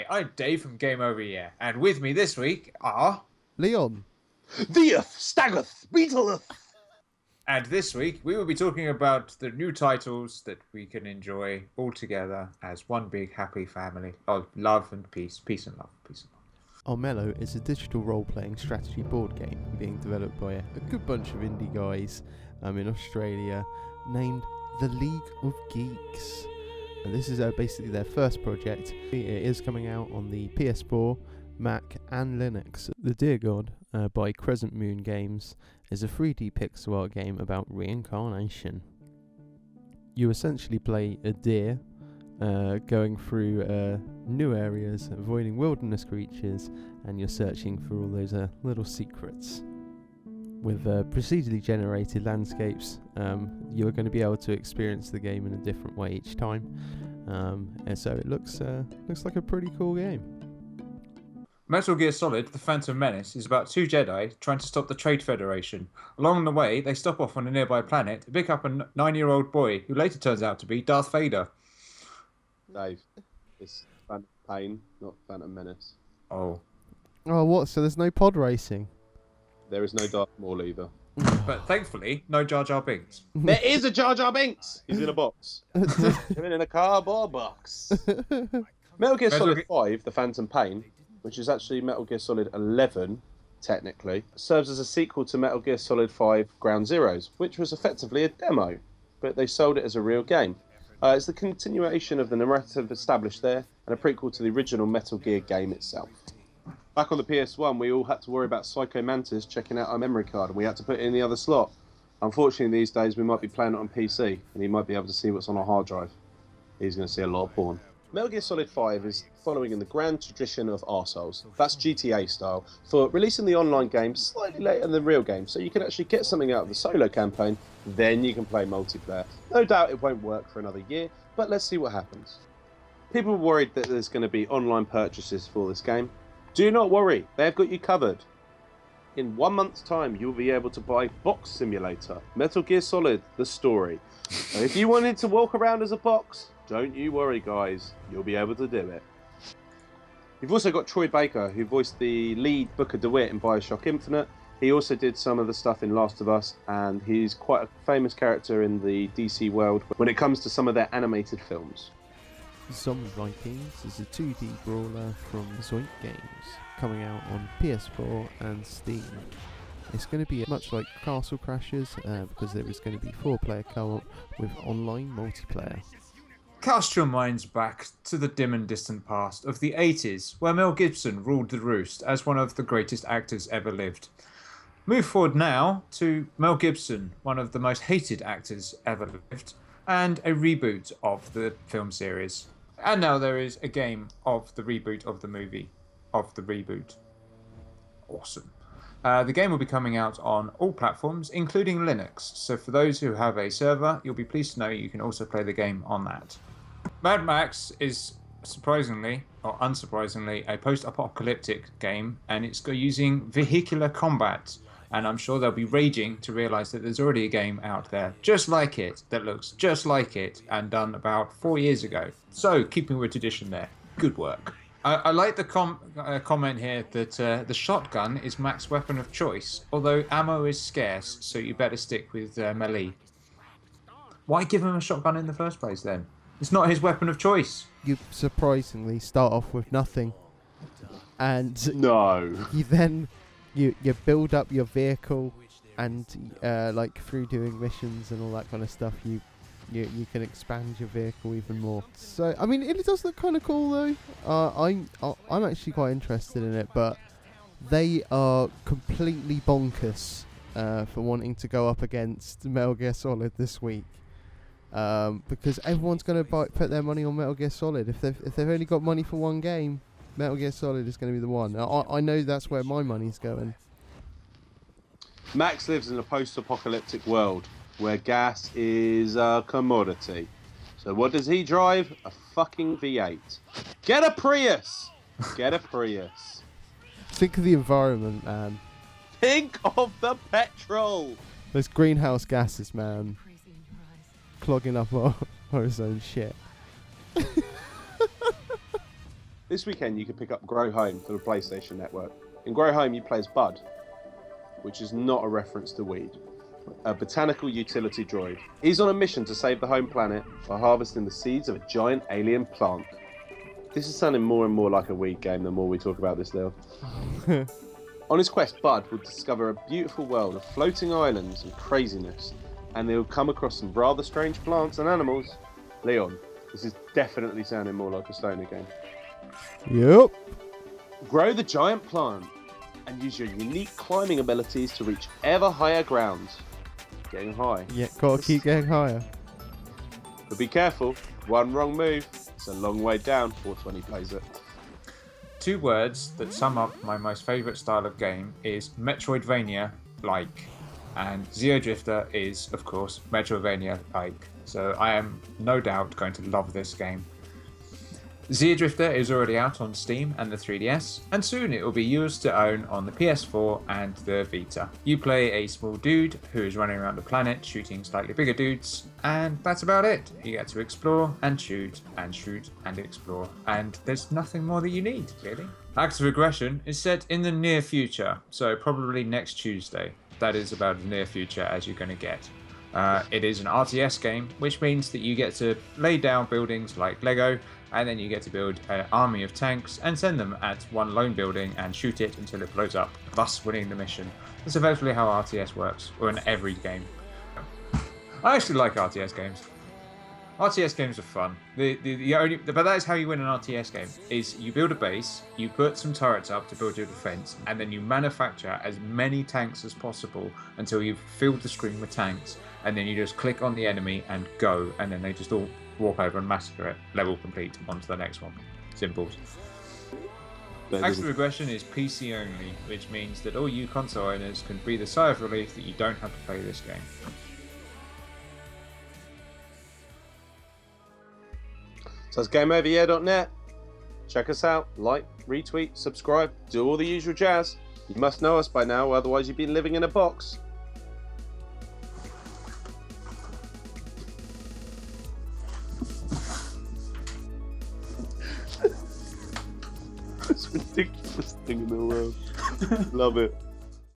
I'm Dave from Game Over Here, and with me this week are... Leon. Theeth, Staggoth, Beetleth. And this week we will be talking about the new titles that we can enjoy all together as one big happy family of love and peace. Peace and love. Peace and love. Armello is a digital role-playing strategy board game being developed by a good bunch of indie guys in Australia named The League of Geeks. And this is basically their first project. It is coming out on the PS4, Mac and Linux. The Deer God by Crescent Moon Games is a 3D pixel art game about reincarnation. You essentially play a deer going through new areas, avoiding wilderness creatures, and you're searching for all those little secrets. With procedurally generated landscapes, you're going to be able to experience the game in a different way each time, and so it looks like a pretty cool game. Metal Gear Solid: The Phantom Menace is about two Jedi trying to stop the Trade Federation. Along the way, they stop off on a nearby planet to pick up a 9-year-old boy who later turns out to be Darth Vader. Dave, it's Phantom Pain, not Phantom Menace. Oh, what? So there's no pod racing? There is no Darth Maul either. but thankfully, no Jar Jar Binks. There is a Jar Jar Binks! He's in a box. Living in a cardboard box. Metal Gear Solid 5, The Phantom Pain, which is actually Metal Gear Solid 11, technically, serves as a sequel to Metal Gear Solid 5 Ground Zeroes, which was effectively a demo, but they sold it as a real game. It's the continuation of the narrative established there, and a prequel to the original Metal Gear game itself. Back on the PS1, we all had to worry about Psycho Mantis checking out our memory card, and we had to put it in the other slot. Unfortunately, these days, we might be playing it on PC, and he might be able to see what's on our hard drive. He's going to see a lot of porn. Metal Gear Solid 5 is following in the grand tradition of arseholes, that's GTA style, for releasing the online game slightly later than the real game, so you can actually get something out of the solo campaign, then you can play multiplayer. No doubt it won't work for another year, but let's see what happens. People are worried that there's going to be online purchases for this game. Do not worry, they've got you covered. In 1 month's time, you'll be able to buy Box Simulator, Metal Gear Solid, the story. So if you wanted to walk around as a box, don't you worry, guys. You'll be able to do it. You've also got Troy Baker, who voiced the lead Booker DeWitt in Bioshock Infinite. He also did some of the stuff in Last of Us, and he's quite a famous character in the DC world when it comes to some of their animated films. Zombie Vikings is a 2D brawler from Zoink Games, coming out on PS4 and Steam. It's going to be much like Castle Crashers, because there is going to be 4-player co-op with online multiplayer. Cast your minds back to the dim and distant past of the 80s, where Mel Gibson ruled the roost as one of the greatest actors ever lived. Move forward now to Mel Gibson, one of the most hated actors ever lived, and a reboot of the film series. And now there is a game of the reboot of the movie, of the reboot. Awesome. The game will be coming out on all platforms, including Linux. So for those who have a server, you'll be pleased to know you can also play the game on that. Mad Max is surprisingly, or unsurprisingly, a post-apocalyptic game, and it's using vehicular combat. And I'm sure they'll be raging to realise that there's already a game out there just like it, that looks just like it, and done about 4 years ago. So, keeping with tradition there. Good work. I like the comment here that the shotgun is Mac's weapon of choice, although ammo is scarce, so you better stick with melee. Why give him a shotgun in the first place then? It's not his weapon of choice. You surprisingly start off with nothing, and No. you then you build up your vehicle, and like through doing missions and all that kind of stuff, you can expand your vehicle even more. So I mean, it does look kind of cool though. I'm actually quite interested in it, but they are completely bonkers for wanting to go up against Metal Gear Solid this week. Because everyone's going to put their money on Metal Gear Solid. If they've only got money for one game, Metal Gear Solid is going to be the one. I know that's where my money's going. Max lives in a post-apocalyptic world where gas is a commodity. So what does he drive? A fucking V8. Get a Prius! Get a Prius. Think of the environment, man. Think of the petrol! Those greenhouse gases, man. Clogging up our ozone shit. This weekend you can pick up Grow Home for the PlayStation Network. In Grow Home you play as Bud, which is not a reference to weed, a botanical utility droid. He's on a mission to save the home planet by harvesting the seeds of a giant alien plant. This is sounding more and more like a weed game the more we talk about this, Lil. On his quest, Bud will discover a beautiful world of floating islands and craziness, and he'll come across some rather strange plants and animals. Leon, this is definitely sounding more like a stoner game. Yep. Grow the giant plant and use your unique climbing abilities to reach ever higher ground. Getting high. Yeah, gotta keep getting higher. But be careful, one wrong move, it's a long way down. 420 plays it. 2 words that sum up my most favourite style of game is Metroidvania-like, and Xeodrifter is, of course, Metroidvania-like. So I am no doubt going to love this game. Xeodrifter is already out on Steam and the 3DS, and soon it will be yours to own on the PS4 and the Vita. You play a small dude who is running around the planet shooting slightly bigger dudes, and that's about it. You get to explore and shoot and explore, and there's nothing more that you need, really. Acts of Aggression is set in the near future, so probably next Tuesday. That is about as near future as you're going to get. It is an RTS game, which means that you get to lay down buildings like Lego, and then you get to build an army of tanks and send them at one lone building and shoot it until it blows up, thus winning the mission. That's effectively how RTS works, or in every game. I actually like RTS games. RTS games are fun. But that is how you win an RTS game, is you build a base, you put some turrets up to build your defense, and then you manufacture as many tanks as possible until you've filled the screen with tanks, and then you just click on the enemy and go, and then they just all walk over and massacre it. Level complete, on to the next one. Simples. Acts of Aggression is PC only, which means that all you console owners can breathe a sigh of relief that you don't have to play this game. So that's GameOverYear.net. Check us out, like, retweet, subscribe, do all the usual jazz. You must know us by now, otherwise you've been living in a box. It's the ridiculous thing in the world. Love it.